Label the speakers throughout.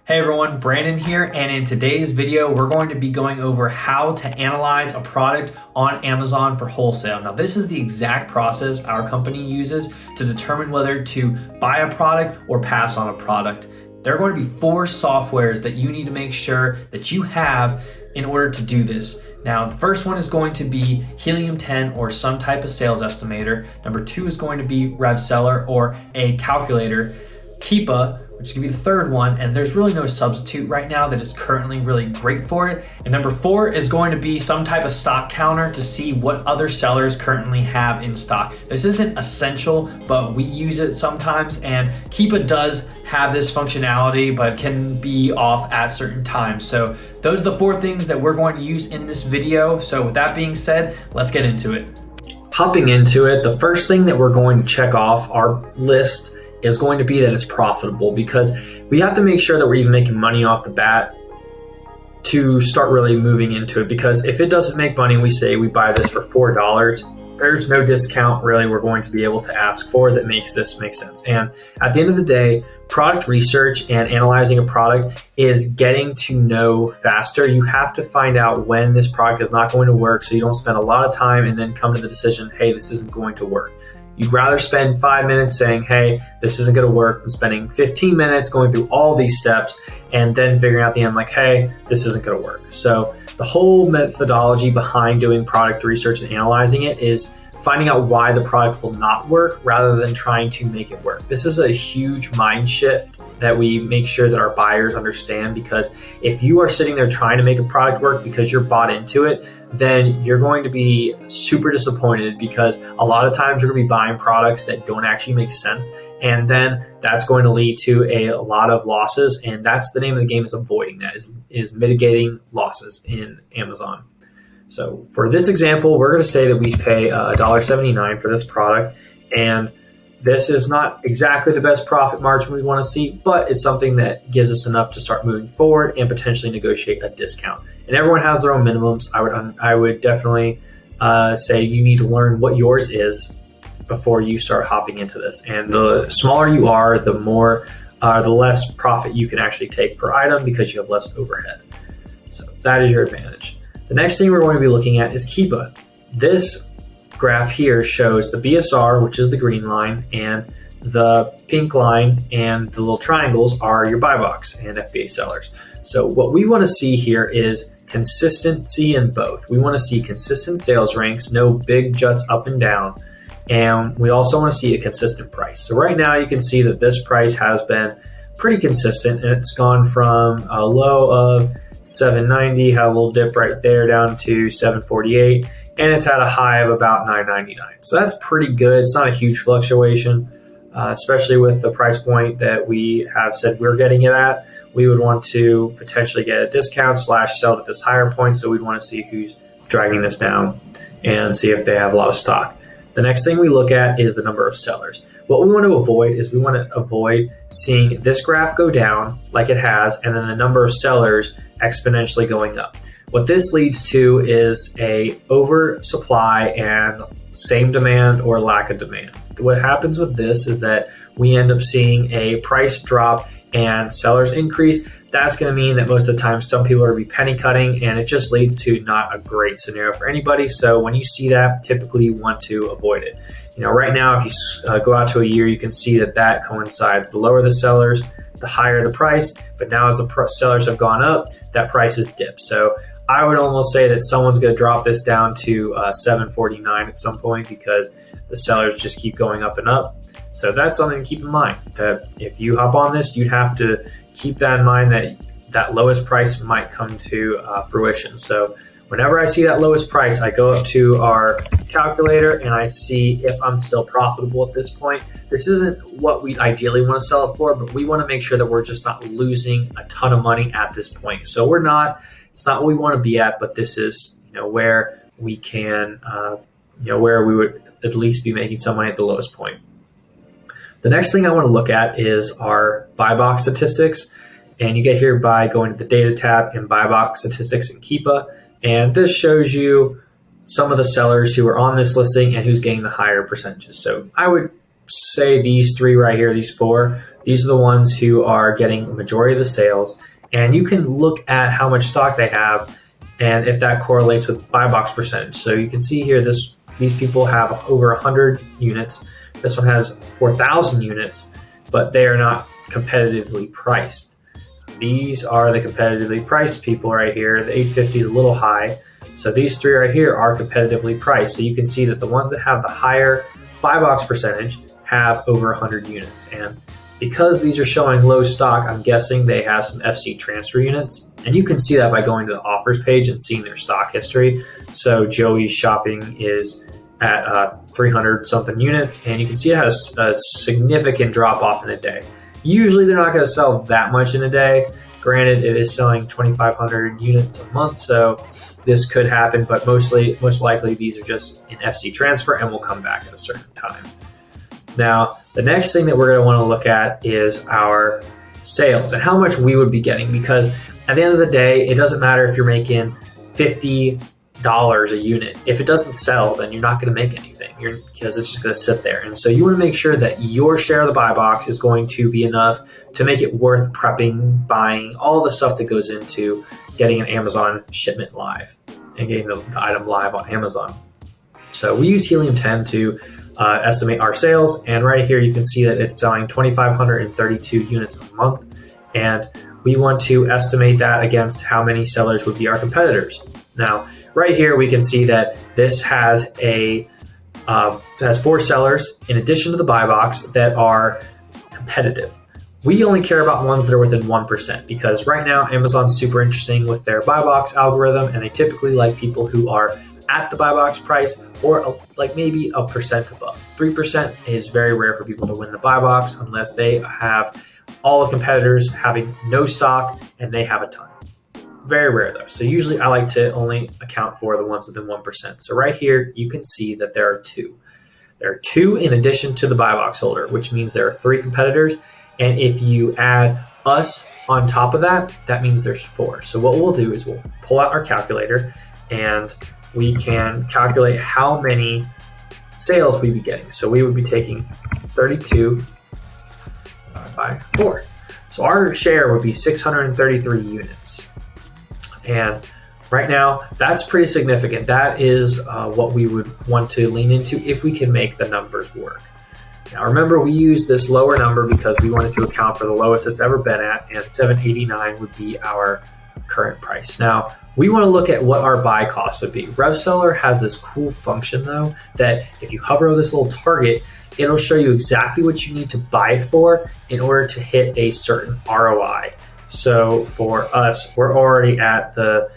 Speaker 1: Hey everyone, Brandon here, and in today's video, we're going to be going over how to analyze a product on Amazon for wholesale. Now, this is the exact process our company uses to determine whether to buy a product or pass on a product. There are going to be 4 softwares that you need to make sure that you have in order to do this. Now, the first one is going to be Helium 10 or some type of sales estimator. Number 2 is going to be RevSeller or a calculator. Keepa, which is going to be the third one, and there's really no substitute right now that is currently really great for it. And number 4 is going to be some type of stock counter to see what other sellers currently have in stock. This isn't essential, but we use it sometimes, and Keepa does have this functionality, but can be off at certain times. So those are the 4 things that we're going to use in this video. So with that being said, let's get into it. Hopping into it, the first thing that we're going to check off our list is going to be that it's profitable, because we have to make sure that we're even making money off the bat to start really moving into it. Because if it doesn't make money, we say we buy this for $4, there's no discount really we're going to be able to ask for that makes this make sense. And at the end of the day, product research and analyzing a product is getting to know faster. You have to find out when this product is not going to work, so you don't spend a lot of time and then come to the decision, hey, this isn't going to work. You'd rather spend 5 minutes saying, hey, this isn't going to work, than spending 15 minutes going through all these steps and then figuring out at the end, like, hey, this isn't going to work. So the whole methodology behind doing product research and analyzing it is finding out why the product will not work rather than trying to make it work. This is a huge mind shift that we make sure that our buyers understand, because if you are sitting there trying to make a product work because you're bought into it, then you're going to be super disappointed, because a lot of times you're going to be buying products that don't actually make sense. And then that's going to lead to a lot of losses. And that's the name of the game, is avoiding that, is mitigating losses in Amazon. So for this example, we're going to say that we pay $1.79 for this product. And this is not exactly the best profit margin we want to see, but it's something that gives us enough to start moving forward and potentially negotiate a discount. And everyone has their own minimums. I would definitely say you need to learn what yours is before you start hopping into this. And the smaller you are, the less profit you can actually take per item, because you have less overhead. So that is your advantage. The next thing we're going to be looking at is Keepa. This graph here shows the BSR, which is the green line, and the pink line and the little triangles are your buy box and FBA sellers. So what we want to see here is consistency in both. We want to see consistent sales ranks, no big juts up and down. And we also want to see a consistent price. So right now you can see that this price has been pretty consistent, and it's gone from a low of $7.90, had a little dip right there down to $7.48, and it's had a high of about $9.99. So that's pretty good. It's not a huge fluctuation, especially with the price point that we have said we're getting it at. We would want to potentially get a discount / sell at this higher point. So we'd want to see who's dragging this down and see if they have a lot of stock. The next thing we look at is the number of sellers. What we want to avoid is we want to avoid seeing this graph go down like it has, and then the number of sellers exponentially going up. What this leads to is a oversupply and same demand or lack of demand. What happens with this is that we end up seeing a price drop and sellers increase. That's going to mean that most of the time some people are going to be penny cutting, and it just leads to not a great scenario for anybody. So when you see that, typically you want to avoid it. Right now, if you go out to a year, you can see that coincides. The lower the sellers, the higher the price. But now as the sellers have gone up, that price has dipped. So I would almost say that someone's going to drop this down to $7.49 at some point, because the sellers just keep going up and up. So that's something to keep in mind, that if you hop on this, you'd have to keep that in mind, that lowest price might come to fruition. So whenever I see that lowest price, I go up to our calculator and I see if I'm still profitable at this point. This isn't what we ideally want to sell it for, but we want to make sure that we're just not losing a ton of money at this point. So it's not what we want to be at, but this is where we can, where we would at least be making some money at the lowest point. The next thing I want to look at is our buy box statistics. And you get here by going to the data tab and buy box statistics in Keepa. And this shows you some of the sellers who are on this listing and who's getting the higher percentages. So I would say these 3 right here, these 4, These are the ones who are getting the majority of the sales. And you can look at how much stock they have and if that correlates with buy box percentage. So you can see here, these people have over 100 units. This one has 4,000 units, but they are not competitively priced. These are the competitively priced people right here. The 850 is a little high. So these three right here are competitively priced. So you can see that the ones that have the higher buy box percentage have over 100 units. And because these are showing low stock, I'm guessing they have some FC transfer units. And you can see that by going to the offers page and seeing their stock history. So Joey's Shopping is at 300 something units, and you can see it has a significant drop off in a day. Usually they're not going to sell that much in a day. Granted, it is selling 2,500 units a month, so this could happen, but most likely these are just an FC transfer and will come back at a certain time. Now, the next thing that we're going to want to look at is our sales and how much we would be getting, because at the end of the day, it doesn't matter if you're making $50 a unit. If it doesn't sell, then you're not going to make anything because it's just going to sit there. And so you want to make sure that your share of the buy box is going to be enough to make it worth prepping, buying, all the stuff that goes into getting an Amazon shipment live and getting the item live on Amazon. So we use Helium 10 to estimate our sales. And right here, you can see that it's selling 2,532 units a month. And we want to estimate that against how many sellers would be our competitors. Now, right here, we can see that this has has 4 sellers in addition to the buy box that are competitive. We only care about ones that are within 1% because right now Amazon's super interesting with their buy box algorithm, and they typically like people who are at the buy box price or like maybe a percent above. 3% is very rare for people to win the buy box unless they have all the competitors having no stock and they have a ton. Very rare though. So usually I like to only account for the ones within 1%. So right here, you can see that there are 2. There are 2 in addition to the buy box holder, which means there are 3 competitors. And if you add us on top of that, that means there's 4. So what we'll do is we'll pull out our calculator and we can calculate how many sales we'd be getting. So we would be taking 32 by 4. So our share would be 633 units. And right now, that's pretty significant. That is what we would want to lean into if we can make the numbers work. Now, remember, we used this lower number because we wanted to account for the lowest it's ever been at, and $789 would be our current price. Now, we want to look at what our buy cost would be. RevSeller has this cool function, though, that if you hover over this little target, it'll show you exactly what you need to buy it for in order to hit a certain ROI. So for us, we're already at the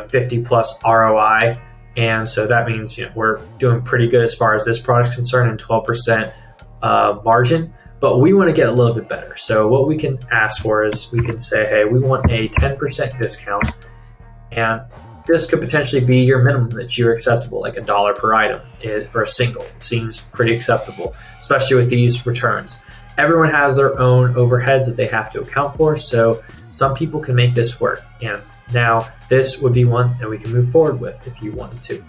Speaker 1: 50 plus ROI, and so that means we're doing pretty good as far as this product's concerned, and 12% margin. But we want to get a little bit better. So what we can ask for is we can say, hey, we want a 10% discount, and this could potentially be your minimum that you're acceptable, like $1 per item for a single. It seems pretty acceptable, especially with these returns. Everyone has their own overheads that they have to account for, so some people can make this work. And now this would be one that we can move forward with if you wanted to.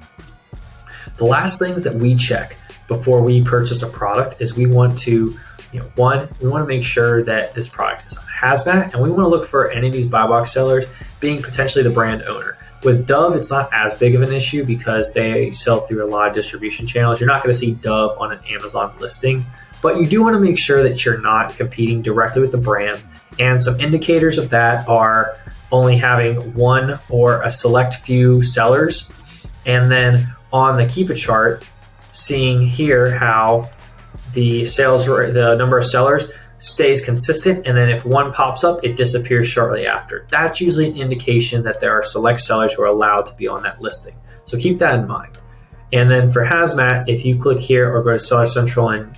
Speaker 1: The last things that we check before we purchase a product is we want to, we want to make sure that this product is on hazmat, and we want to look for any of these buy box sellers being potentially the brand owner. With Dove, it's not as big of an issue because they sell through a lot of distribution channels. You're not going to see Dove on an Amazon listing, but you do want to make sure that you're not competing directly with the brand. And some indicators of that are only having one or a select few sellers. And then on the Keep It chart, seeing here how the number of sellers stays consistent, and then if one pops up, it disappears shortly after. That's usually an indication that there are select sellers who are allowed to be on that listing. So keep that in mind. And then for hazmat, if you click here or go to Seller Central and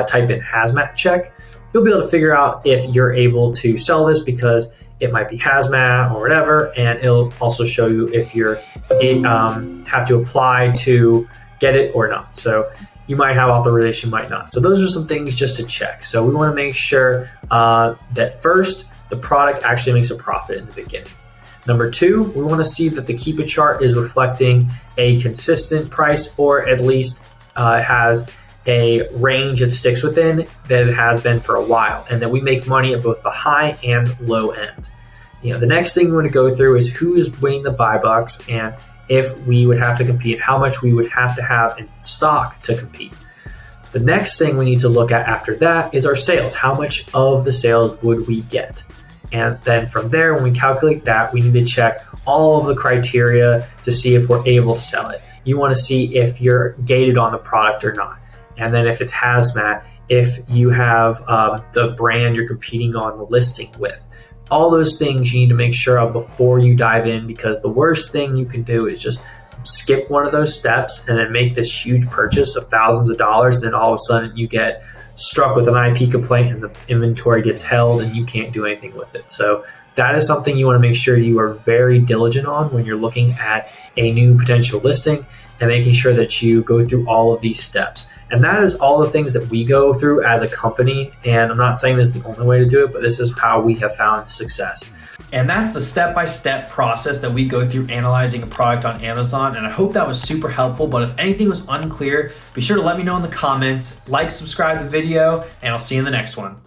Speaker 1: type in hazmat check, you'll be able to figure out if you're able to sell this because it might be hazmat or whatever, and it'll also show you if you're have to apply to get it or not. So you might have authorization, might not. So those are some things just to check. So we want to make sure that first, the product actually makes a profit in the beginning. Number 2, we want to see that the Keep It chart is reflecting a consistent price, or at least has a range it sticks within that it has been for a while, and that we make money at both the high and low end. The next thing we want to go through is who is winning the buy bucks, and if we would have to compete, how much we would have to have in stock to compete. The next thing we need to look at after that is our sales. How much of the sales would we get? And then from there, when we calculate that, we need to check all of the criteria to see if we're able to sell it. You want to see if you're gated on the product or not. And then if it's hazmat, if you have the brand you're competing on the listing with. All those things you need to make sure of before you dive in, because the worst thing you can do is just skip one of those steps and then make this huge purchase of thousands of dollars. And then all of a sudden you get struck with an IP complaint and the inventory gets held and you can't do anything with it. So that is something you want to make sure you are very diligent on when you're looking at a new potential listing, and making sure that you go through all of these steps. And that is all the things that we go through as a company. And I'm not saying this is the only way to do it, but this is how we have found success. And that's the step-by-step process that we go through analyzing a product on Amazon. And I hope that was super helpful. But if anything was unclear, be sure to let me know in the comments, like, subscribe the video, and I'll see you in the next one.